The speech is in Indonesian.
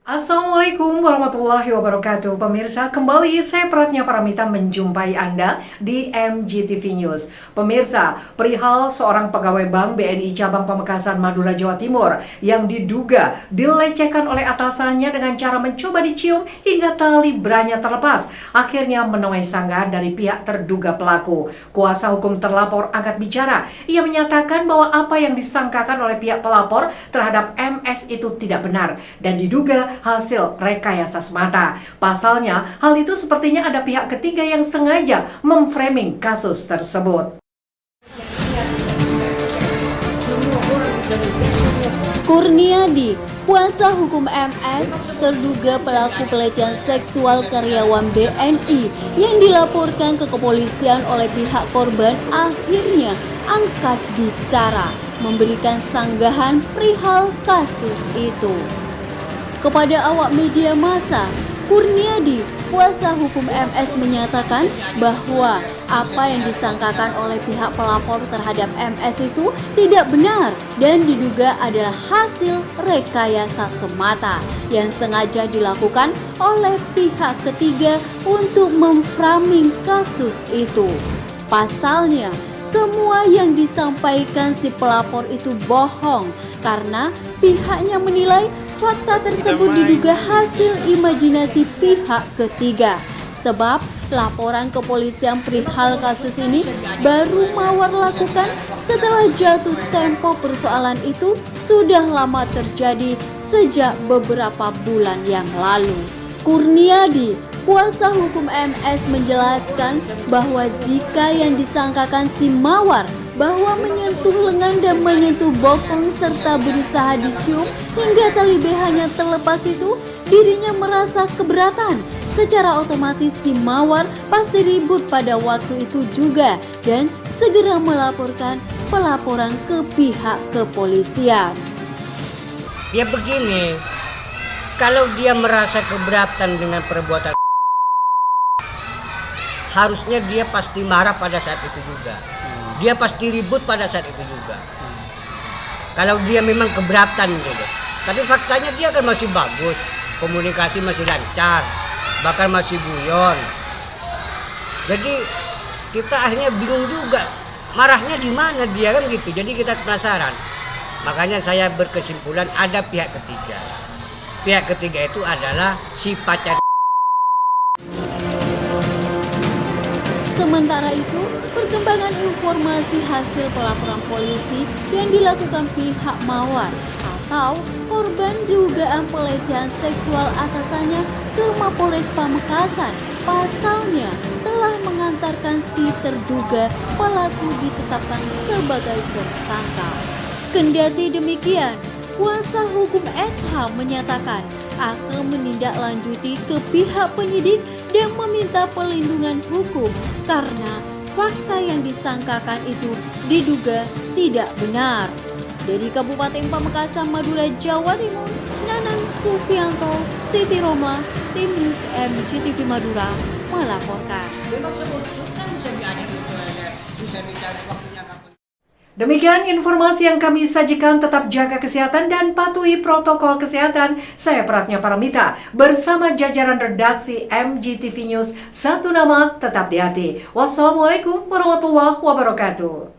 Assalamualaikum warahmatullahi wabarakatuh. Pemirsa, kembali saya Pratnya Paramita menjumpai Anda di MGTV News. Pemirsa, perihal seorang pegawai Bank BNI Cabang Pamekasan Madura Jawa Timur yang diduga dilecehkan oleh atasannya dengan cara mencoba dicium hingga tali beranya terlepas, akhirnya menuai sanggahan dari pihak terduga pelaku. Kuasa hukum terlapor angkat bicara. Ia menyatakan bahwa apa yang disangkakan oleh pihak pelapor terhadap MS itu tidak benar dan diduga hasil rekayasa semata. Pasalnya, hal itu sepertinya ada pihak ketiga yang sengaja memframing kasus tersebut. Kurniadi, kuasa hukum MS, terduga pelaku pelecehan seksual karyawan BNI yang dilaporkan ke kepolisian oleh pihak korban, akhirnya angkat bicara, memberikan sanggahan perihal kasus itu. Kepada awak media massa, Kurniadi, kuasa hukum MS menyatakan bahwa apa yang disangkakan oleh pihak pelapor terhadap MS itu tidak benar dan diduga adalah hasil rekayasa semata yang sengaja dilakukan oleh pihak ketiga untuk memframing kasus itu. Pasalnya, semua yang disampaikan si pelapor itu bohong karena pihaknya menilai fakta tersebut diduga hasil imajinasi pihak ketiga. Sebab laporan kepolisian perihal kasus ini baru Mawar lakukan setelah jatuh tempo persoalan itu sudah lama terjadi sejak beberapa bulan yang lalu. Kurniadi, kuasa hukum MS menjelaskan bahwa jika yang disangkakan si Mawar bahwa menyentuh lengan dan menyentuh bokong serta berusaha dicium hingga tali BH-nya terlepas itu, dirinya merasa keberatan. Secara otomatis si Mawar pasti ribut pada waktu itu juga dan segera melaporkan pelaporan ke pihak kepolisian. Ya begini, kalau dia merasa keberatan dengan perbuatan, harusnya dia pasti marah pada saat itu juga. Dia pasti ribut pada saat itu juga. Kalau dia memang keberatan gitu. Tapi faktanya dia kan masih bagus, komunikasi masih lancar, bahkan masih guyon. Jadi kita akhirnya bingung juga, marahnya di mana dia kan gitu. Jadi kita penasaran. Makanya saya berkesimpulan ada pihak ketiga. Pihak ketiga itu adalah si pacar. Sementara itu, perkembangan informasi hasil pelaporan polisi yang dilakukan pihak Mawar atau korban dugaan pelecehan seksual atasannya ke Mapolres Pamekasan, pasalnya telah mengantarkan si terduga pelaku ditetapkan sebagai tersangka. Kendati demikian, kuasa hukum SH menyatakan akan menindaklanjuti ke pihak penyidik dan meminta perlindungan hukum karena fakta yang disangkakan itu diduga tidak benar. Dari Kabupaten Pamekasan, Madura, Jawa Timur, Nanang Sufianto, Siti Romla, Tim News MGTV Madura melaporkan. Memang semua kan bisa diadili bisa dicari waktunya kapan. Demikian informasi yang kami sajikan. Tetap jaga kesehatan dan patuhi protokol kesehatan. Saya Pratnya Paramita bersama jajaran redaksi MGTV News. Satu nama tetap di hati. Wassalamualaikum warahmatullahi wabarakatuh.